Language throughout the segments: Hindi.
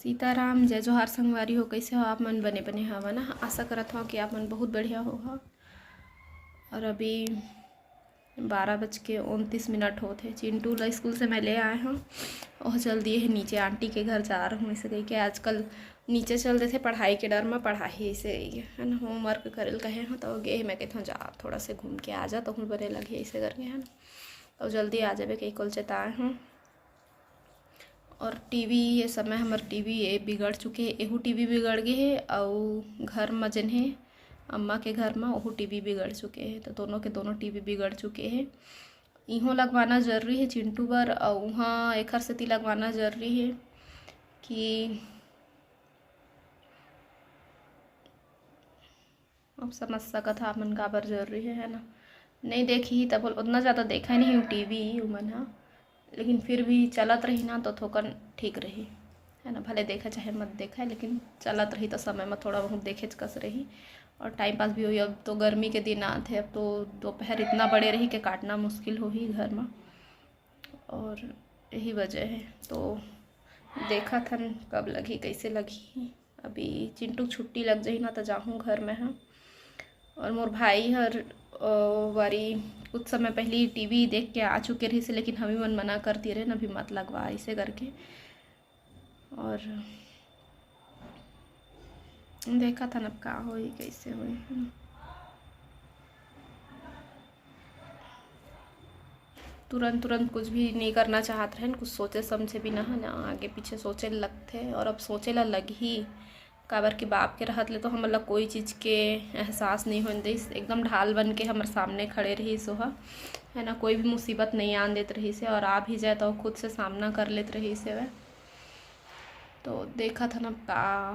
सीताराम जय जोहार संगवारी हो। कैसे हो आप मन? बने बने हवा ना। आशा करत हो कि आप मन बहुत बढ़िया हो। और अभी 12:29 होते। चिंटू ला स्कूल से मैं ले आए हूँ और चल दिए है नीचे। आंटी के घर जा रहा हूँ ऐसे कही के। आजकल नीचे चल देते पढ़ाई के डर में, पढ़ाई ऐसे है ना, होमवर्क करे कहे हूँ तो गे मैं कहता हूँ जा थोड़ा से घूम के आ जा तो हूँ बने लगे ऐसे करके है ना। और जल्दी आ जाए कहीं कल चेताए हूँ। और टीवी ये समय हमार टीवी ये बिगड़ चुके है। एहू टीवी बिगड़ गए है और घर में जन है अम्मा के घर में वह टीवी बिगड़ चुके हैं। तो दोनों के दोनों टीवी बिगड़ चुके हैं। इहों लगवाना जरूरी है चिंटू बर और वहाँ एक सेती लगवाना जरूरी है कि अब समझ सकत हा मन काबर जरूरी है ना। नहीं देखी तब उतना ज़्यादा देखा नहीं हूँ टीवी उमन हा, लेकिन फिर भी चलत रही ना तो थोकन ठीक रही है ना। भले देखा चाहे मत देखा लेकिन चलत रही तो समय में थोड़ा बहुत देखे कस रही और टाइम पास भी हुई। अब तो गर्मी के दिन आते, अब तो दोपहर इतना बड़े रही कि काटना मुश्किल हो ही घर में, और यही वजह है। तो देखा था कब लगी कैसे लगी। अभी चिंटू छुट्टी लग जाही ना तो जाऊँ घर में हाँ। और मोर भाई हर वारी कुछ समय पहले टीवी देख के आ चुके रही से, लेकिन हमें मन मना करती रहे ना भी मत लगवा ऐसे करके। और देखा था ना का होई कैसे होई। तुरंत तुरंत कुछ भी नहीं करना चाहते हैं, कुछ सोचे समझे भी ना है ना, आगे पीछे सोचे लगते। और अब सोचे ला लग ही काबर के बाप के रहत ले तो हमला कोई चीज़ के एहसास नहीं होने दी। एकदम ढाल बन के हमारे सामने खड़े रही सोहा है ना। कोई भी मुसीबत नहीं आन देते रही से, और आ भी जाए तो खुद से सामना कर लेते रही से वह। तो देखा था ना का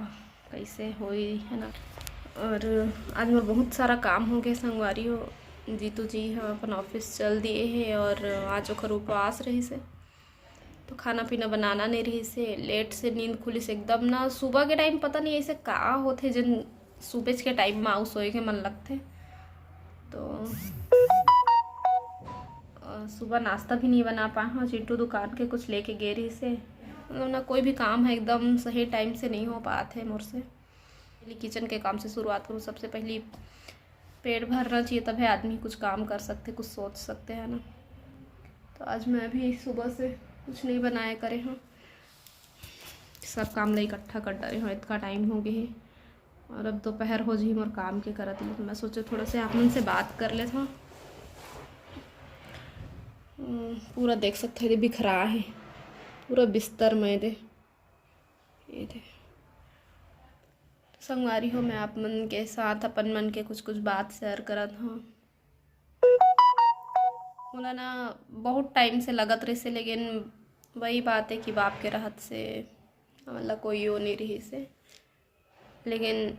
कैसे होई है ना। और आज मोर बहुत सारा काम हो गया संगवारी हो। जीतू जी हम अपन ऑफिस चल दिए हैं और आज ओखर उपवास रही से, तो खाना पीना बनाना नहीं रही से। लेट से नींद खुली से एकदम ना। सुबह के टाइम पता नहीं ऐसे का होते जन सुबह के टाइम में आउ सोए के मन लगते। तो सुबह नाश्ता भी नहीं बना पाए हाँ। चिंटू दुकान के कुछ लेके गए रही से, मतलब ना कोई भी काम है एकदम सही टाइम से नहीं हो पाते मोर से। पहले किचन के काम से शुरुआत करूँ। सबसे पहले पेट भरना चाहिए तभी आदमी कुछ काम कर सकते, कुछ सोच सकते हैं ना। तो आज मैं भी सुबह से कुछ नहीं बनाया करे हूँ, सब काम ला इकट्ठा कर डाले हूँ। इतना टाइम हो गए है और अब दोपहर हो जी मोर काम के करत ले। तो मैं सोचे थोड़ा से आप मन से बात कर लेता हूँ। पूरा देख सकते हैं बिखरा है पूरा बिस्तर में दे ये दे। संगवारी हो मैं आप मन के साथ अपन मन के कुछ कुछ बात शेयर करत हूँ। बोला ना बहुत टाइम से लगत रही से, लेकिन वही बात है कि बाप के रहत से मतलब कोई वो नहीं रही से। लेकिन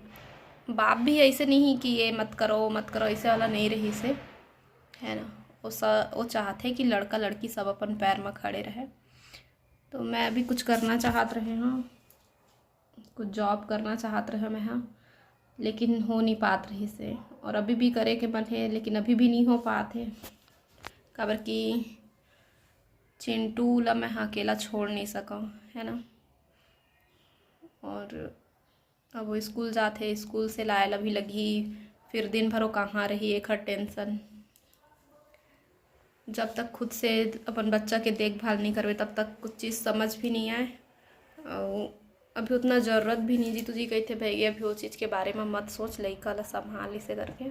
बाप भी ऐसे नहीं कि ये मत करो ऐसे वाला नहीं रही से है ना। वो चाहते कि लड़का लड़की सब अपन पैर में खड़े रहे। तो मैं भी कुछ करना चाहत रहे हाँ, कुछ जॉब करना चाहत रहे मैं हाँ, लेकिन हो नहीं पात रही से। और अभी भी करे के मन है लेकिन अभी भी नहीं हो पाते काबर कि चिंटू ला मैं अकेला छोड़ नहीं सकूँ है ना। और अब वो स्कूल जाते, स्कूल से लाए ला भी लगी, फिर दिन भर वो कहाँ रही एक टेंशन। जब तक खुद से अपन बच्चा के देखभाल नहीं करवे तब तक कुछ चीज़ समझ भी नहीं आए। और अभी उतना ज़रूरत भी नहीं। जीतू जी कहते भैया अभी वो चीज़ के बारे में मत सोच, लइका ला संभाल इसे करके।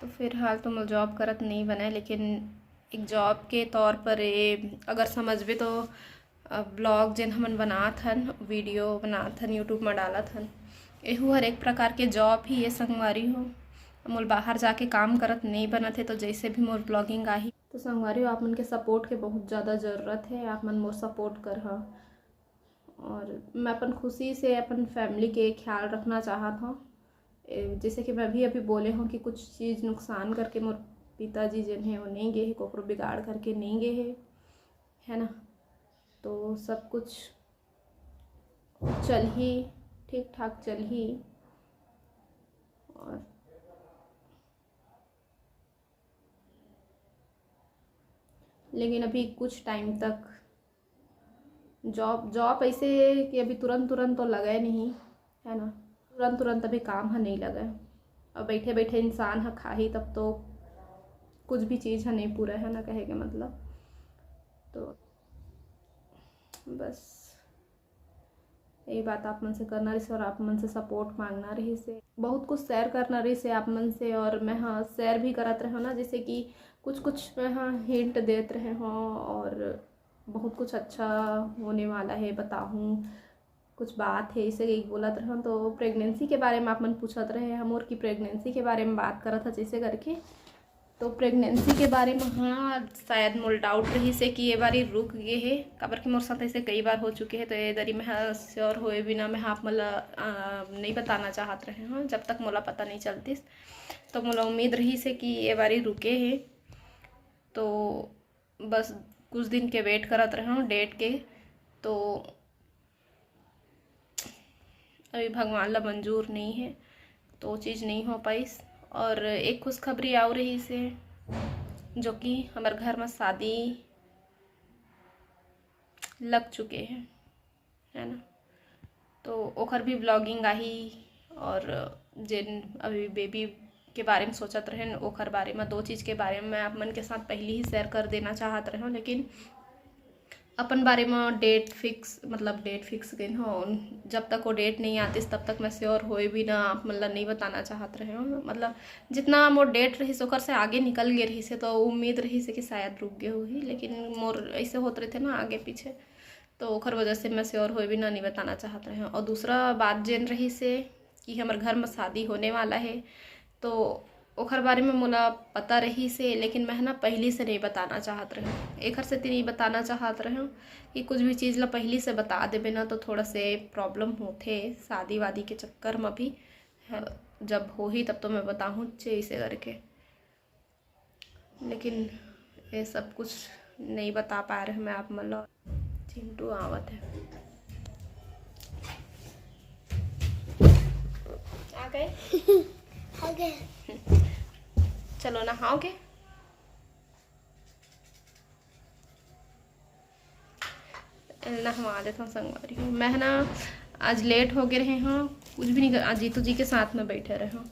तो फिलहाल तो मैं जॉब करत नहीं बनाए, लेकिन एक जॉब के तौर पर ये अगर समझबे तो ब्लॉग जिन हमन बनात हन, वीडियो बनात हन, यूट्यूब में डालत हन, एहू हर एक प्रकार के जॉब ही ये संगवारी हो। मोर बाहर जाके काम करत नहीं बनत है, तो जैसे भी मोर ब्लॉगिंग आही तो संगवारी हो आप मन के सपोर्ट के बहुत ज़्यादा ज़रूरत है। आप मन मोर सपोर्ट कर हा। और मैं अपन खुशी से अपन फैमिली के ख्याल रखना चाहत हूँ। जैसे कि मैं भी अभी बोले हूँ कि कुछ चीज़ नुकसान करके मोर पिताजी जिन है वो नहीं गए है, कोकरो बिगाड़ करके नहीं गए है ना। तो सब कुछ चल ही ठीक ठाक चल ही। और लेकिन अभी कुछ टाइम तक जॉब जॉब ऐसे कि अभी तुरंत तुरंत तो लगा नहीं है ना, तुरंत तुरंत अभी काम है नहीं लगा। अब बैठे बैठे इंसान है खा ही तब तो कुछ भी चीज़ है नहीं पूरा है ना, कहे के मतलब। तो बस यही बात आप मन से करना रही से और आप मन से सपोर्ट मांगना रही से, बहुत कुछ शेयर करना रही से आप मन से। और मैं हाँ शेयर भी करत रहे हो ना, जैसे कि कुछ कुछ मैं हाँ हिंट देते रहे हो और बहुत कुछ अच्छा होने वाला है बताऊँ, कुछ बात है इसे एक बोलत रहे। तो प्रेगनेंसी के बारे में आप मन पूछत रहे हम और की प्रेगनेंसी के बारे में बात करत था जैसे करके। तो प्रेगनेंसी के बारे में हाँ शायद मोल डाउट रही से कि ये बारी रुक गए है, काबर कि मोर साथ ऐसे कई बार हो चुके हैं। तो ये दरी में हाँ श्योर होए बिना मैं आप मला नहीं बताना चाहत रहे हाँ, जब तक मोला पता नहीं चलतीस। तो मोला उम्मीद रही से कि ये बारी रुके है, तो बस कुछ दिन के वेट करत रहे हूँ डेट के। तो अभी भगवान ला मंजूर नहीं है तो चीज़ नहीं हो पाई। और एक खुशखबरी आव रही से जो कि हमारे घर में शादी लग चुके हैं है ना। तो ओखर भी ब्लॉगिंग आई और जिन अभी बेबी के बारे में सोचत रहे ओखर बारे में 2 चीज़ के बारे में मैं आप मन के साथ पहले ही शेयर कर देना चाहत रहे हूँ। लेकिन अपन बारे में डेट फिक्स गई हो, जब तक वो डेट नहीं आती तब तक मैं श्योर होए भी ना आप मतलब नहीं बताना चाहत रहे हो। मतलब जितना मोर डेट रही ओकर से आगे निकल गए रही से तो उम्मीद रही से कि शायद रुक गए होगी, लेकिन मोर ऐसे होते रहे थे ना आगे पीछे, तो ओखर वजह से मैं श्योर होए भी ना नहीं बताना चाहत रहे हो। और दूसरा बात जेन रही से कि हमारे घर में शादी होने वाला है, तो ओखर बारे में मोला पता रही से, लेकिन मैं ना पहली से नहीं बताना चाहत रहे हूँ। एक से नहीं बताना चाहत रहे हूँ कि कुछ भी चीज़ ला पहली से बता देबे ना तो थोड़ा से प्रॉब्लम होते शादी वादी के चक्कर में भी। जब हो ही तब तो मैं बताऊँ इसे करके, लेकिन ये सब कुछ नहीं बता पा रहे मैं आप मतलब। चिंटू आवत है, आ गए चलो नहाओगे? नहवा देता हूँ संगवारी हूँ मैं ना। आज लेट हो गए रहे हाँ, कुछ भी नहीं आज जीतू जी के साथ में बैठे रहे हूँ।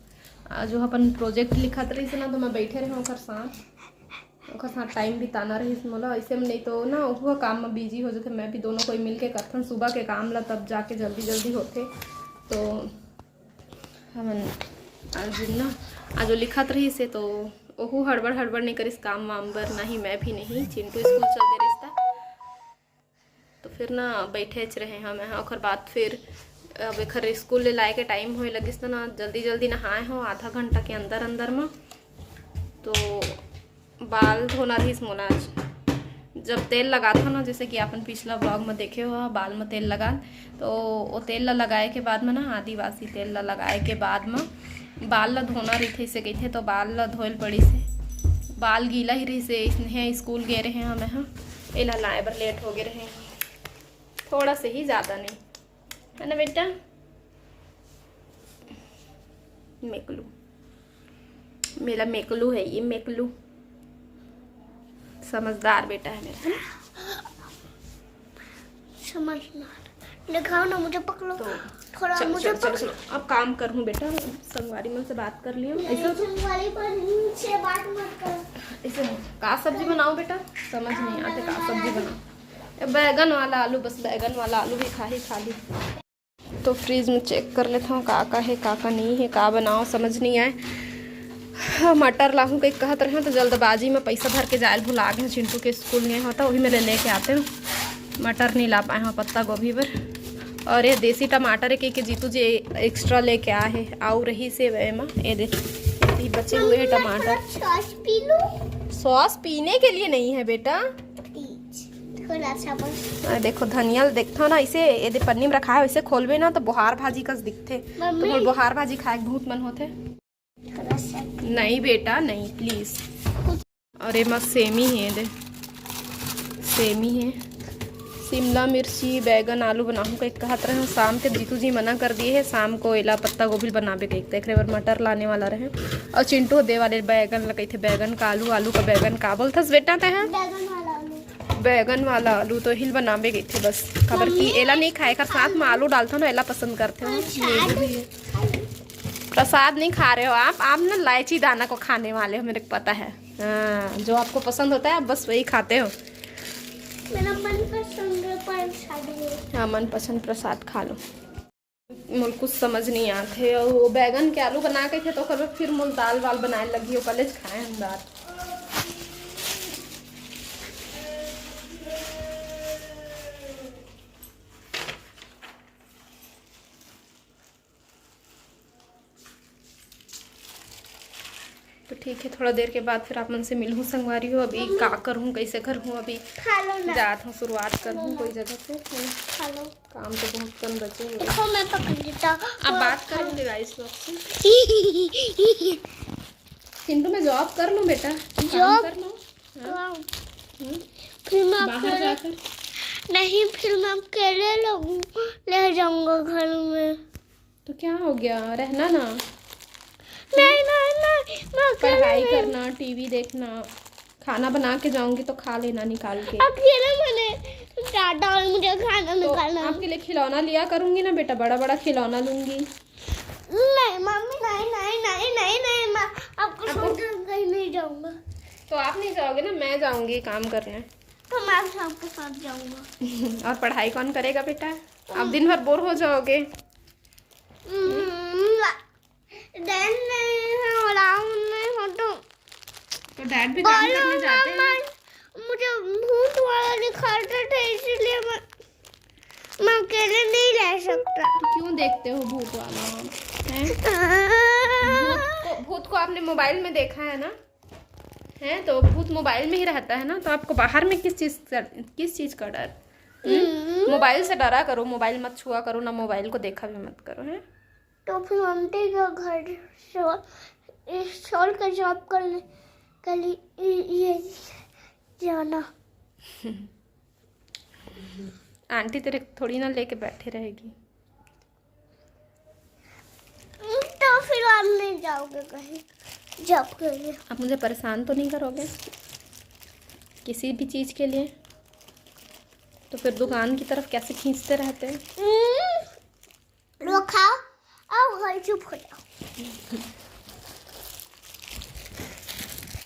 आज जो अपन प्रोजेक्ट लिखत रही से ना तो मैं बैठे रहे ओकर साथ टाइम बिताना रही मोला। ऐसे में नहीं तो ना वो काम में बिजी हो जाते, मैं भी दोनों कोई मिल के करथन सुबह के काम ला तब जाके जल्दी जल्दी होते। तो हमन आज लिखत रही से तो ओहू हड़बड़ नहीं करिस काम वाम बर, ना ही मैं भी नहीं। चिंटू स्कूल चल दे रिश्ता तो फिर ना बैठे रहे हम यहाँ। और बाद फिर अब एक स्कूल ले लाए के टाइम होए लगिस तो ना जल्दी जल्दी नहाए हो आधा घंटा के अंदर में। तो बाल धोना रही मोला आज, जब तेल लगा था ना जैसे कि अपन पिछला ब्लॉग में देखे हो बाल में तेल लगा, तो वो तेल ला लगाए के बाद में ना आदिवासी तेल ला लगाए के बाद में बाल ला धोना रही थे से गई थे। तो बाल ला धोल पड़ी से बाल गीला ही रही से इसने स्कूल गए रहे हम यहाँ एला लाए बर लेट हो गए रहे थोड़ा से ही, ज़्यादा नहीं है ना बेटा। मेकलू मेरा मेकलू है ये, मेकलू समझदार बेटा है मेरा, समझदार। दिखाओ ना मुझे, पकड़ो तो थोड़ा मुझे चलो अब काम करूँ बेटा। संगवारी मन से बात कर लियो ऐसे संगवारी पर से बात मत कर। ऐसे का सब्जी बनाओ बेटा, समझ नहीं आते का सब्जी बनाओ। बैगन वाला आलू, बस बैगन वाला आलू भी खाली। तो फ्रीज में चेक कर लेता हूँ का है का नहीं है, का बनाओ समझ नहीं आए। मटर लाहूँ कहीं कहत रहे तो जल्दबाजी में पैसा भर के जायल भुला गए चिंटू के स्कूल गए होता वही मेरे लेके आते हो। मटर नहीं ला पाए हो पत्ता गोभी पर, और ये देसी टमाटर है कि जीतू जी एक्स्ट्रा लेके आए हैं आऊ रही से वे में ये देखिए बचे हुए हैं टमाटर। सॉस पीने के लिए नहीं है बेटा, देखो धनिया देखता ना इसे यदि पन्नी में रखा है वैसे खोलबे ना तो बुहार भाजी कस दिखते, तो बुहार भाजी खाए बहुत मन होते। नहीं बेटा नहीं प्लीज। अरे मत सेमी है दे, सेमी है। शिमला मिर्ची बैगन आलू बनाऊँ कहीं कहत रहे शाम के जीतू जी मना कर दिए है, शाम को एला पत्ता गोभी बनाबे कहीं देख रहे मटर लाने वाला रहे। और चिंटू दे वाले बैगन लगे थे, बैगन का आलू, आलू का बैगन का बोलथस बेटा ते हैं बैगन वाला आलू तो हिल बनावे गई थी बस खबर की एला नहीं खाएगा साथ में आलू डालता हूँ ना एला पसंद करते हो नींबू भी है। प्रसाद नहीं खा रहे हो आप ना इलायची दाना को खाने वाले हो मेरे को पता है। हाँ जो आपको पसंद होता है आप बस वही खाते हो। मेरा मनपसंद प्रसाद है। हाँ मनपसंद प्रसाद खा लो। मुझे कुछ समझ नहीं आते और वो बैगन के आलू बना के थे तो फिर मुझे दाल वाल बनाने लगी हो कॉलेज खाए हम दाल। तो ठीक है थोड़ा देर के बाद फिर आप मन से मिलूँ संगवारी हो। अभी का करूँ कैसे करूँ अभी खा लो ना। जात हूँ शुरुआत करूँ कोई जगह से। खा लो। काम तो बहुत कम बचे हुए। देखो मैं पकड़ लेता। अब बात करूँ डिवाइस लोग से। किंतु मैं जॉब कर लूँ बेटा जॉब कर लूँ फिर मैं बाहर जाकर। नहीं फिर मैं अकेले ले जाऊंगा घर में। तो क्या हो गया रहना ना। नहीं नहीं नहीं मैं पढ़ाई करना टीवी देखना खाना बना के जाऊंगी तो खा लेना निकाल के। अकेले मैंने डाटा और मुझे खाना तो निकालना। आपके लिए खिलौना लिया करूंगी ना बेटा बड़ा बड़ा खिलौना लूंगी। नहीं मम्मी नहीं नहीं नहीं नहीं नहीं मैं आपको छोड़कर कहीं नहीं जाऊंगा। तो आप नहीं जाओगे ना मैं जाऊंगी काम करने। तो मैं आपके साथ जाऊंगा। और पढ़ाई कौन करेगा बेटा आप दिन भर बोर हो जाओगे। डैड नहीं है और नहीं हो तो डैड भी काम करने जाते हैं। मुझे भूत वाला दिखाता था इसलिए मैं अकेले नहीं रह सकता। तो क्यों देखते हो भूत वाला हैं? भूत को आपने मोबाइल में देखा है ना है तो भूत मोबाइल में ही रहता है ना। तो आपको बाहर में किस चीज़ का डर। मोबाइल से डरा करो मोबाइल मत छुआ करो ना मोबाइल को देखा भी मत करो है। तो फिर आंटी का घर छोड़ कर जॉब कर ये जाना। आंटी तेरे थोड़ी ना लेके बैठे रहेगी। तो फिर आप नहीं जाओगे कहीं जॉब के लिए। आप मुझे परेशान तो नहीं करोगे किसी भी चीज़ के लिए। तो फिर दुकान की तरफ कैसे खींचते रहते हैं। लो खाओ और घर चुप हो जाओ।